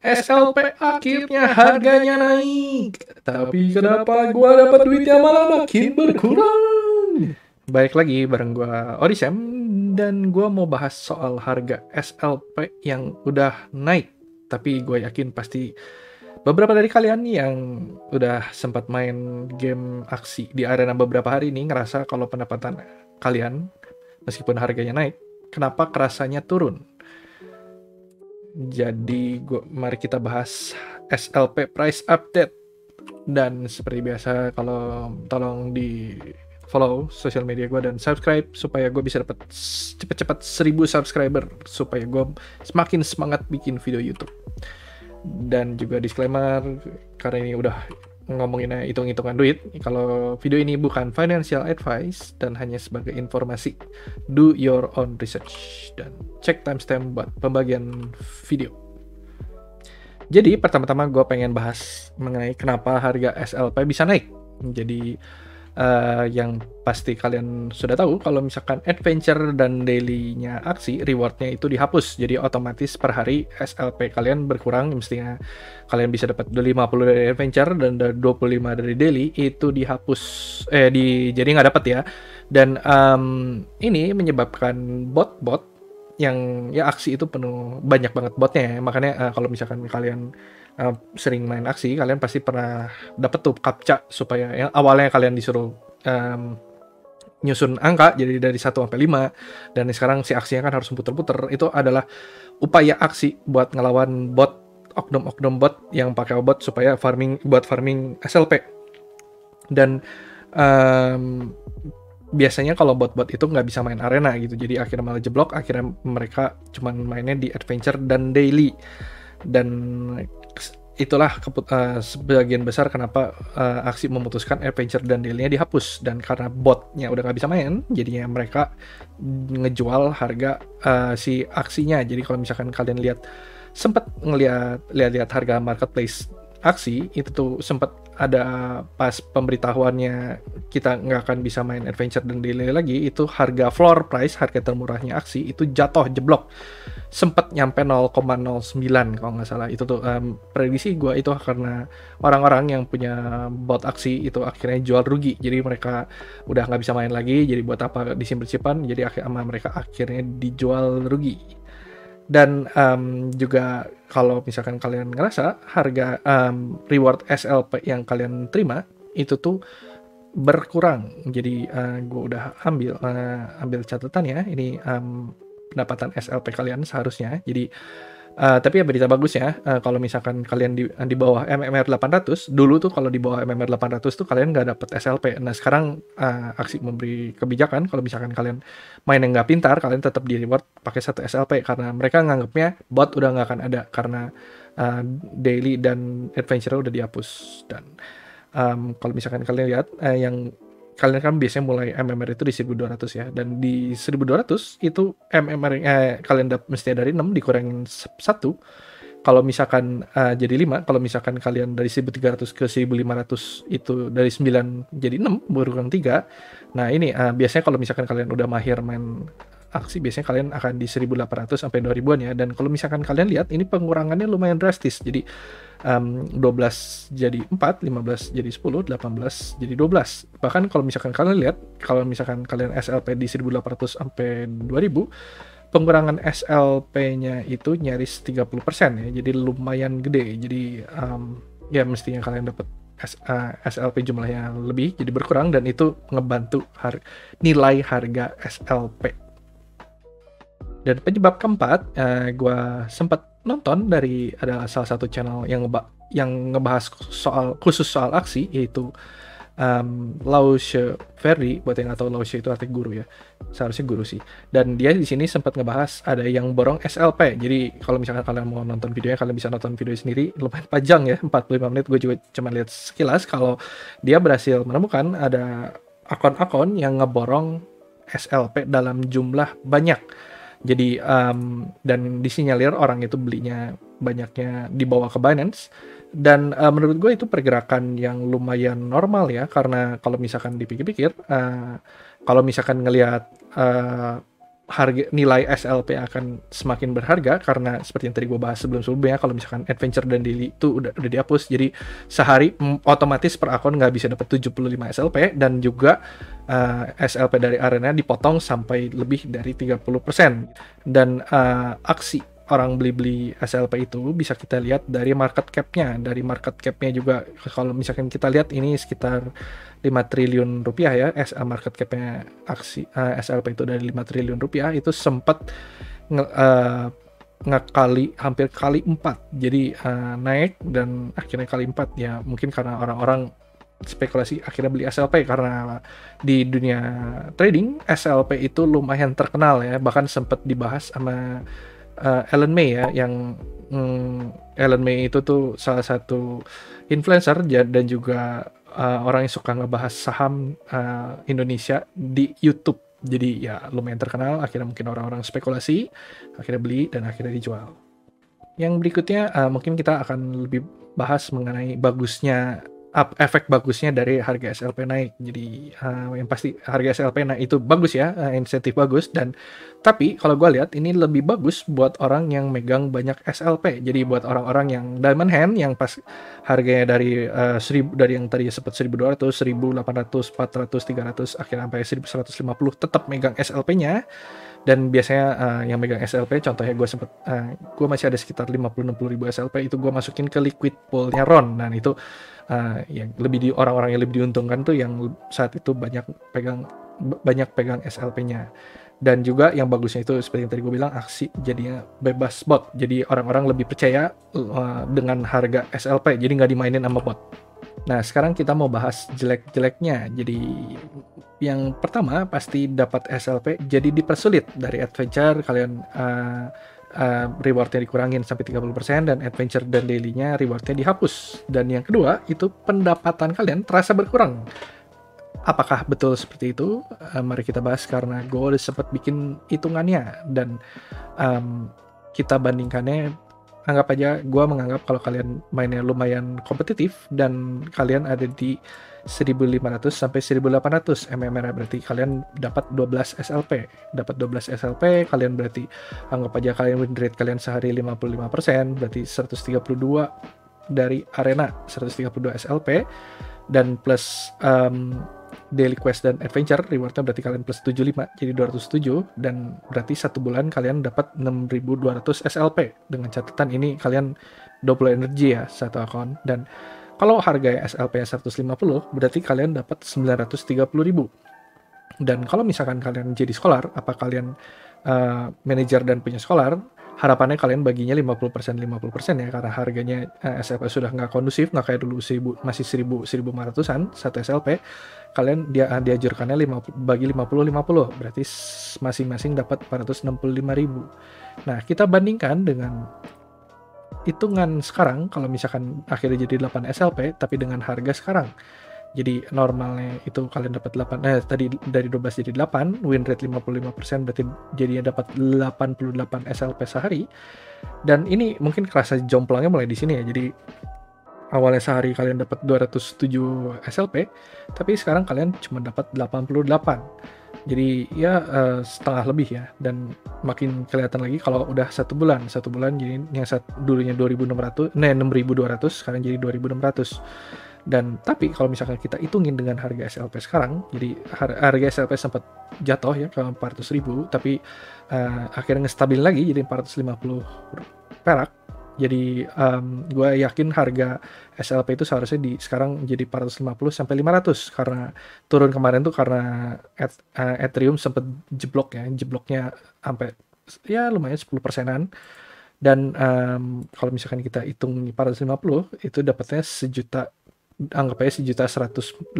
SLP akhirnya harganya naik. Tapi kenapa gua dapat duitnya malah makin berkurang? Baik lagi bareng gua Orisem dan gua mau bahas soal harga SLP yang udah naik. Tapi gue yakin pasti beberapa dari kalian yang udah sempat main game aksi di arena beberapa hari ini ngerasa kalau pendapatan kalian meskipun harganya naik, kenapa kerasanya turun? Jadi mari kita bahas SLP price update. Dan seperti biasa, kalau tolong di follow sosial media gue dan subscribe supaya gue bisa dapat cepet-cepet 1000 subscriber supaya gue semakin semangat bikin video YouTube. Dan juga disclaimer, karena ini udah ngomongin hitung-hitungan duit, kalau video ini bukan financial advice dan hanya sebagai informasi. Do your own research dan cek timestamp buat pembagian video. Jadi pertama-tama gue pengen bahas mengenai kenapa harga SLP bisa naik. Jadi yang pasti kalian sudah tahu kalau misalkan adventure dan daily-nya aksi, reward-nya itu dihapus. Jadi otomatis per hari SLP kalian berkurang. Mestinya kalian bisa dapat 50 dari adventure dan 25 dari daily, itu dihapus. Jadi nggak dapat ya. Dan ini menyebabkan bot-bot yang ya aksi itu penuh, banyak banget botnya ya. Makanya kalau misalkan kalian sering main aksi, kalian pasti pernah dapet tuh captcha supaya yang awalnya kalian disuruh nyusun angka jadi dari 1 sampai 5 dan sekarang si aksinya kan harus puter-puter. Itu adalah upaya aksi buat ngelawan bot, oknum-oknum bot yang pakai bot supaya buat farming SLP. Dan biasanya kalau bot-bot itu nggak bisa main arena gitu, jadi akhirnya malah jeblok, akhirnya mereka cuman mainnya di adventure dan daily. Dan itulah sebagian besar kenapa aksi memutuskan adventure dan daily-nya dihapus. Dan karena botnya udah nggak bisa main, jadinya mereka ngejual harga si aksinya. Jadi kalau misalkan kalian sempat lihat harga marketplace aksi itu tuh sempat ada pas pemberitahuannya kita nggak akan bisa main adventure dan daily lagi, itu harga floor price, harga termurahnya aksi itu jatuh jeblok, sempat nyampe 0,09 kalau nggak salah. Itu tuh prediksi gue itu karena orang-orang yang punya bot aksi itu akhirnya jual rugi, jadi mereka udah nggak bisa main lagi, jadi buat apa disimpan-simpan, jadi mereka akhirnya dijual rugi. Dan juga kalau misalkan kalian ngerasa harga reward SLP yang kalian terima itu tuh berkurang, jadi gue udah ambil catatan ya, ini pendapatan SLP kalian seharusnya. Jadi tapi ya berita bagusnya, kalau misalkan kalian di bawah MMR 800, dulu tuh kalau di bawah MMR 800 tuh kalian nggak dapet SLP. Nah sekarang aksi memberi kebijakan kalau misalkan kalian main yang nggak pintar, kalian tetap di reward pakai 1 SLP, karena mereka nganggapnya bot udah nggak akan ada karena daily dan adventure udah dihapus. Dan kalau misalkan kalian lihat yang kalian kan biasanya mulai MMR itu di 1200 ya, dan di 1200 itu MMR kalian mesti dari 6 dikurangin 1. Kalau misalkan jadi 5, kalau misalkan kalian dari 1300 ke 1500 itu dari 9 jadi 6 berkurang 3. Nah ini biasanya kalau misalkan kalian udah mahir main aksi, biasanya kalian akan di 1800 sampai 2000-an ya. Dan kalau misalkan kalian lihat ini pengurangannya lumayan drastis, jadi 12 jadi 4, 15 jadi 10, 18 jadi 12. Bahkan kalau misalkan kalian lihat, kalau misalkan kalian SLP di 1800 sampai 2000, pengurangan SLP-nya itu nyaris 30% ya, jadi lumayan gede. Jadi ya mestinya kalian dapat SLP jumlahnya lebih, jadi berkurang, dan itu ngebantu nilai harga SLP. Dan penyebab keempat, gue sempat nonton dari adalah salah satu channel yang ngebahas khusus soal aksi, yaitu Lausche Ferdi. Buat yang nggak tahu, Lausche itu arti guru ya, seharusnya guru sih. Dan dia di sini sempat ngebahas ada yang borong SLP. Jadi kalau misalkan kalian mau nonton videonya, kalian bisa nonton video sendiri, lumayan panjang ya, 45 menit. Gue juga cuma lihat sekilas kalau dia berhasil menemukan ada akun-akun yang ngeborong SLP dalam jumlah banyak. Jadi dan disinyalir orang itu belinya banyaknya dibawa ke Binance. Dan menurut gue itu pergerakan yang lumayan normal ya, karena kalau misalkan dipikir-pikir, kalau misalkan ngelihat harga nilai SLP akan semakin berharga karena seperti yang tadi gue bahas sebelum-sebelumnya, kalau misalkan adventure dan daily itu udah dihapus, jadi sehari otomatis per akun nggak bisa dapat 75 SLP, dan juga SLP dari arena dipotong sampai lebih dari 30%. Dan aksi orang beli-beli SLP itu bisa kita lihat dari market cap-nya. Dari market cap-nya juga, kalau misalkan kita lihat ini sekitar 5 triliun rupiah ya, market cap-nya aksi SLP itu dari 5 triliun rupiah, itu sempat ngekali hampir kali 4. Jadi naik dan akhirnya kali 4 ya, mungkin karena orang-orang spekulasi akhirnya beli SLP, karena di dunia trading SLP itu lumayan terkenal ya, bahkan sempat dibahas sama Ellen May ya, yang Ellen May itu tuh salah satu influencer dan juga orang yang suka ngebahas saham Indonesia di YouTube. Jadi ya lumayan terkenal, akhirnya mungkin orang-orang spekulasi, akhirnya beli dan akhirnya dijual. Yang berikutnya mungkin kita akan lebih bahas mengenai efek bagusnya dari harga SLP naik. Jadi yang pasti harga SLP naik itu bagus ya, insentif bagus. Dan tapi kalau gue lihat ini lebih bagus buat orang yang megang banyak SLP. Jadi buat orang-orang yang diamond hand, yang pas harganya dari 1000, dari yang tadi sempat 1200, 1800, 400, 300, akhirnya sampai 1150 tetap megang SLP-nya. Dan biasanya yang megang SLP, contohnya gue masih ada sekitar 50-60 ribu SLP, itu gue masukin ke liquid pool-nya Ron. Dan itu yang orang-orang yang lebih diuntungkan tuh yang saat itu banyak pegang SLP-nya. Dan juga yang bagusnya itu seperti yang tadi gue bilang, aksi jadinya bebas bot. Jadi orang-orang lebih percaya dengan harga SLP, jadi nggak dimainin sama bot. Nah, sekarang kita mau bahas jelek-jeleknya. Jadi yang pertama pasti dapat SLP jadi dipersulit. Dari adventure kalian rewardnya dikurangin sampai 30%, dan adventure dan daily-nya rewardnya dihapus. Dan yang kedua itu pendapatan kalian terasa berkurang. Apakah betul seperti itu? Mari kita bahas, karena gue udah sempat bikin hitungannya dan kita bandingkannya. Anggap aja, gue menganggap kalau kalian mainnya lumayan kompetitif dan kalian ada di 1500 sampai 1800 MMR, berarti kalian dapat 12 SLP. Dapat 12 SLP, kalian berarti anggap aja kalian win rate kalian sehari 55%, berarti 132 dari arena, 132 SLP, dan plus daily quest dan adventure rewardnya berarti kalian plus 75, jadi 207, dan berarti satu bulan kalian dapat 6200 SLP. Dengan catatan ini kalian 20 energi ya satu akun. Dan kalau harga SLP 150 berarti kalian dapat 930.000. Dan kalau misalkan kalian jadi scholar, apa kalian manajer dan punya scholar, harapannya kalian baginya 50% ya, karena harganya SLP sudah nggak kondusif, nggak kayak dulu masih 1500-an satu SLP. Kalian diajurkannya bagi 50-50, berarti masing-masing dapat 465.000. Nah, kita bandingkan dengan hitungan sekarang, kalau misalkan akhirnya jadi 8 SLP tapi dengan harga sekarang. Jadi normalnya itu kalian dapat 8, tadi dari 12 jadi 8, win rate 55%, berarti jadinya dapat 88 SLP sehari. Dan ini mungkin kerasa jomplangnya mulai di sini ya. Jadi awalnya sehari kalian dapat 207 SLP, tapi sekarang kalian cuma dapat 88. Jadi ya setengah lebih ya. Dan makin kelihatan lagi kalau udah satu bulan jadi yang dulunya 6.200, sekarang jadi 2.600. Dan tapi kalau misalkan kita hitungin dengan harga SLP sekarang, jadi harga SLP sempat jatuh ya ke 400.000, tapi akhirnya ngestabil lagi jadi 450 perak. Jadi gue yakin harga SLP itu seharusnya sekarang jadi 450 sampai 500, karena turun kemarin tuh karena Ethereum sempat jebloknya sampai ya lumayan 10%-an. Dan kalau misalkan kita hitung 450 itu dapatnya anggap aja 1.188.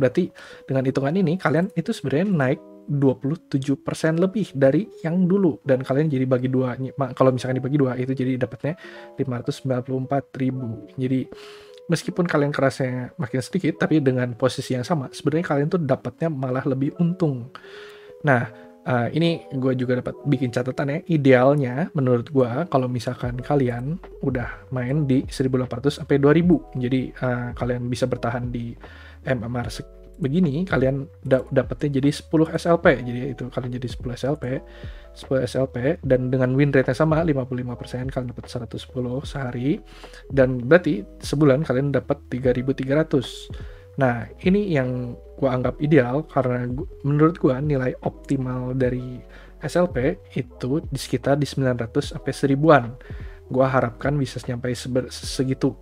Berarti dengan hitungan ini kalian itu sebenarnya naik 27% lebih dari yang dulu, dan kalian jadi bagi dua. Kalau misalkan dibagi dua itu jadi dapatnya 594.000. Jadi meskipun kalian kerasnya makin sedikit, tapi dengan posisi yang sama sebenarnya kalian tuh dapatnya malah lebih untung. Nah, ini gue juga dapat bikin catatan ya. Idealnya menurut gue kalau misalkan kalian udah main di 1.800 sampai 2.000, jadi kalian bisa bertahan di MMR begini, kalian dapatnya jadi 10 SLP. Jadi itu kalian jadi 10 SLP dan dengan win rate-nya sama 55%, kalian dapat 110 sehari, dan berarti sebulan kalian dapat 3.300. Nah, ini yang gua anggap ideal karena menurut gua nilai optimal dari SLP itu di sekitar di 900 sampai 1000-an. Gua harapkan bisa sampai segitu.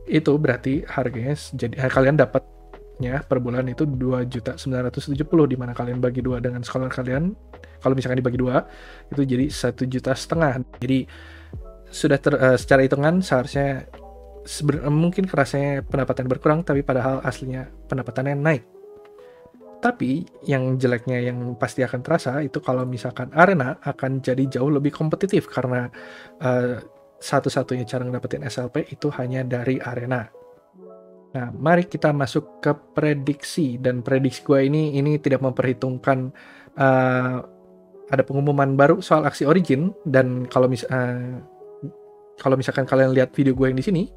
Itu berarti harganya jadi kalian dapatnya per bulan itu 2.970.000, di mana kalian bagi dua dengan sekolah kalian. Kalau misalkan dibagi dua itu jadi 1,5 juta. Jadi sudah secara hitungan seharusnya mungkin kerasanya pendapatan berkurang, tapi padahal aslinya pendapatannya naik. Tapi yang jeleknya yang pasti akan terasa itu kalau misalkan arena akan jadi jauh lebih kompetitif karena satu-satunya cara ngedapetin SLP itu hanya dari arena. Nah, mari kita masuk ke prediksi, dan prediksi gue ini tidak memperhitungkan ada pengumuman baru soal Axie Origin. Dan kalau misalkan kalian lihat video gue yang di sini,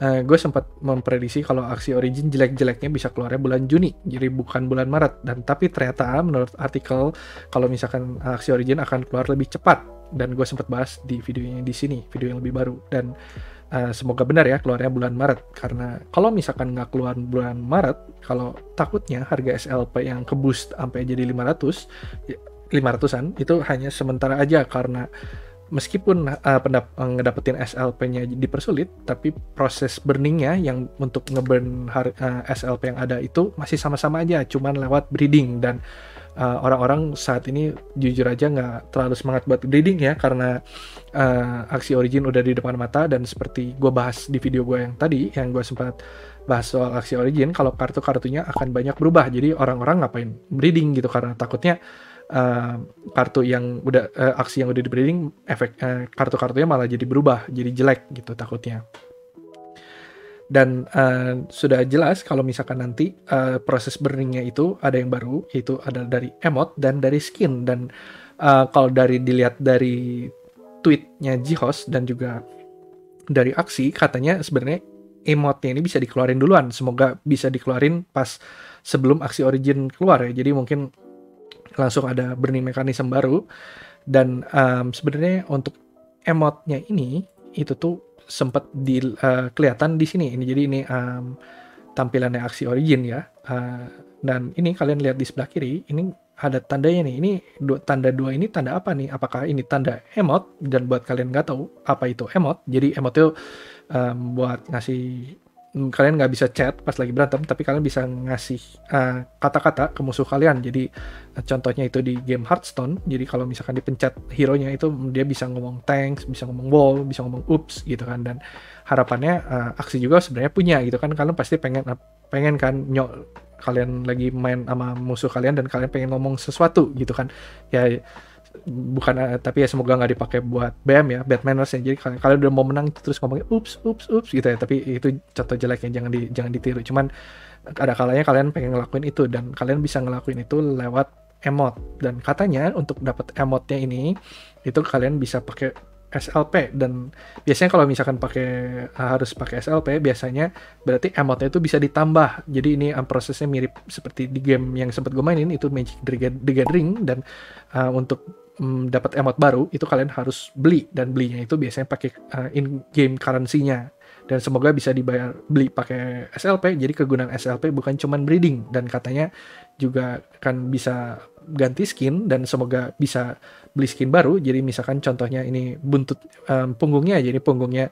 gue sempat memprediksi kalau Axie Origin jelek-jeleknya bisa keluarnya bulan Juni, jadi bukan bulan Maret. Dan tapi ternyata menurut artikel kalau misalkan Axie Origin akan keluar lebih cepat, dan gue sempat bahas di videonya di sini, video yang lebih baru. Dan semoga benar ya keluarnya bulan Maret, karena kalau misalkan nggak keluar bulan Maret, kalau takutnya harga SLP yang ke boost sampai jadi 500-an itu hanya sementara aja, karena meskipun ngedapetin SLP-nya dipersulit, tapi proses burningnya yang untuk ngeburn SLP yang ada itu masih sama-sama aja, cuman lewat breeding. Dan orang-orang saat ini jujur aja nggak terlalu semangat buat breeding ya, karena Axie Origin udah di depan mata. Dan seperti gue bahas di video gue yang tadi, yang gue sempat bahas soal Axie Origin, kalau kartu-kartunya akan banyak berubah, jadi orang-orang ngapain breeding gitu, karena takutnya kartu yang udah aksi yang udah di breeding, efek kartu-kartunya malah jadi berubah, jadi jelek gitu takutnya. Dan sudah jelas kalau misalkan nanti proses burningnya itu ada yang baru, yaitu ada dari emote dan dari skin. Dan kalau dilihat dari tweetnya Jihos dan juga dari Axie, katanya sebenarnya emote-nya ini bisa dikeluarin duluan, semoga bisa dikeluarin pas sebelum Axie Origin keluar ya, jadi mungkin langsung ada burning mekanisme baru. Dan sebenarnya untuk emote-nya ini itu tuh sempat kelihatan di sini. Ini jadi ini tampilannya Axie Origin ya. Dan ini kalian lihat di sebelah kiri, ini ada tandanya nih. Ini tanda 2 ini tanda apa nih? Apakah ini tanda emote? Dan buat kalian nggak tahu apa itu emote, jadi emote itu buat ngasih, kalian nggak bisa chat pas lagi berantem, tapi kalian bisa ngasih kata-kata ke musuh kalian. Jadi contohnya itu di game Hearthstone, jadi kalau misalkan dipencet hero-nya itu dia bisa ngomong thanks, bisa ngomong wall, bisa ngomong oops gitu kan. Dan harapannya Axie juga sebenarnya punya gitu kan, kalian pasti pengen kan kalian lagi main sama musuh kalian dan kalian pengen ngomong sesuatu gitu kan ya, bukan tapi ya semoga nggak dipakai buat BM ya, bad manners ya. Jadi kalian udah mau menang terus ngomongnya ups gitu ya, tapi itu contoh jeleknya, jangan ditiru. Cuman ada kalanya kalian pengen ngelakuin itu, dan kalian bisa ngelakuin itu lewat emote. Dan katanya untuk dapat emote-nya ini itu kalian bisa pakai SLP. Dan biasanya kalau misalkan harus pakai SLP, biasanya berarti emote-nya itu bisa ditambah. Jadi ini prosesnya mirip seperti di game yang sempat gue mainin, itu Magic the Gathering. Dan untuk dapat emote baru itu kalian harus beli, dan belinya itu biasanya pakai in-game currency-nya. Dan semoga bisa beli pakai SLP, jadi kegunaan SLP bukan cuman breeding. Dan katanya juga kan bisa ganti skin, dan semoga bisa beli skin baru. Jadi misalkan contohnya ini buntut punggungnya, jadi punggungnya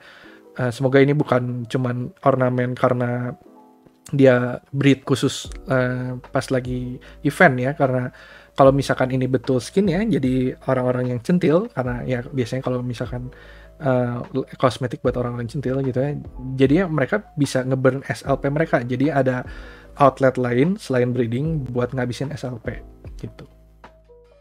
semoga ini bukan cuman ornamen karena dia breed khusus pas lagi event ya, karena kalau misalkan ini betul skin ya, jadi orang-orang yang centil, karena ya biasanya kalau misalkan kosmetik buat orang-orang centil gitu ya, jadinya mereka bisa ngeburn SLP mereka, jadi ada outlet lain selain breeding buat ngabisin SLP gitu.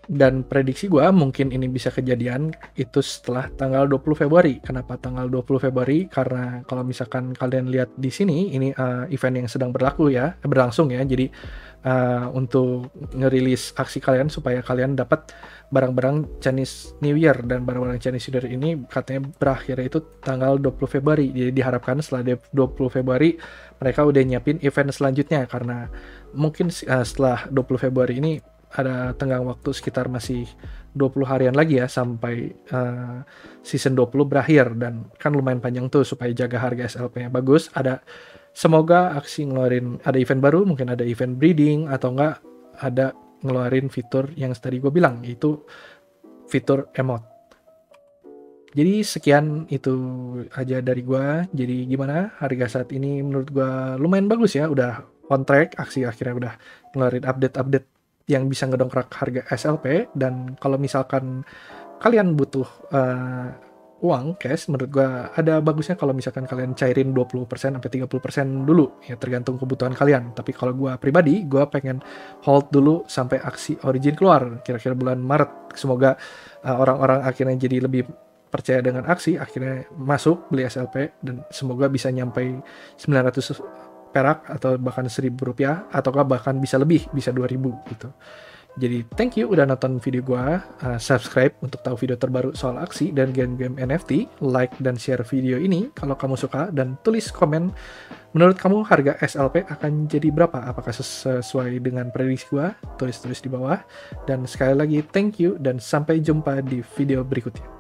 Dan prediksi gua mungkin ini bisa kejadian itu setelah tanggal 20 Februari. Kenapa tanggal 20 Februari? Karena kalau misalkan kalian lihat di sini, ini event yang sedang berlangsung ya. Jadi untuk ngerilis aksi kalian supaya kalian dapat barang-barang Chinese New Year, dan barang-barang Chinese New Year ini katanya berakhir itu tanggal 20 Februari. Jadi diharapkan setelah 20 Februari mereka udah nyiapin event selanjutnya, karena mungkin setelah 20 Februari ini ada tenggang waktu sekitar masih 20 harian lagi ya sampai season 20 berakhir, dan kan lumayan panjang tuh supaya jaga harga SLP-nya bagus. Semoga aksi ngeluarin ada event baru, mungkin ada event breeding, atau enggak ada ngeluarin fitur yang tadi gue bilang, yaitu fitur emote. Jadi sekian itu aja dari gue. Jadi gimana harga saat ini? Menurut gue lumayan bagus ya, udah on track, aksi akhirnya udah ngeluarin update-update yang bisa ngedongkrak harga SLP. Dan kalau misalkan kalian butuh uang cash, menurut gua ada bagusnya kalau misalkan kalian cairin 20% sampai 30% dulu, ya tergantung kebutuhan kalian. Tapi kalau gua pribadi, gua pengen hold dulu sampai aksi Origin keluar kira-kira bulan Maret. Semoga orang-orang akhirnya jadi lebih percaya dengan aksi, akhirnya masuk beli SLP, dan semoga bisa nyampe 900 perak atau bahkan 1.000 rupiah, ataukah bahkan bisa lebih, bisa 2.000 gitu. Jadi thank you udah nonton video gua. Subscribe untuk tahu video terbaru soal aksi dan game-game NFT. Like dan share video ini kalau kamu suka, dan tulis komen menurut kamu harga SLP akan jadi berapa, apakah sesuai dengan prediksi gua. Tulis di bawah. Dan sekali lagi thank you, dan sampai jumpa di video berikutnya.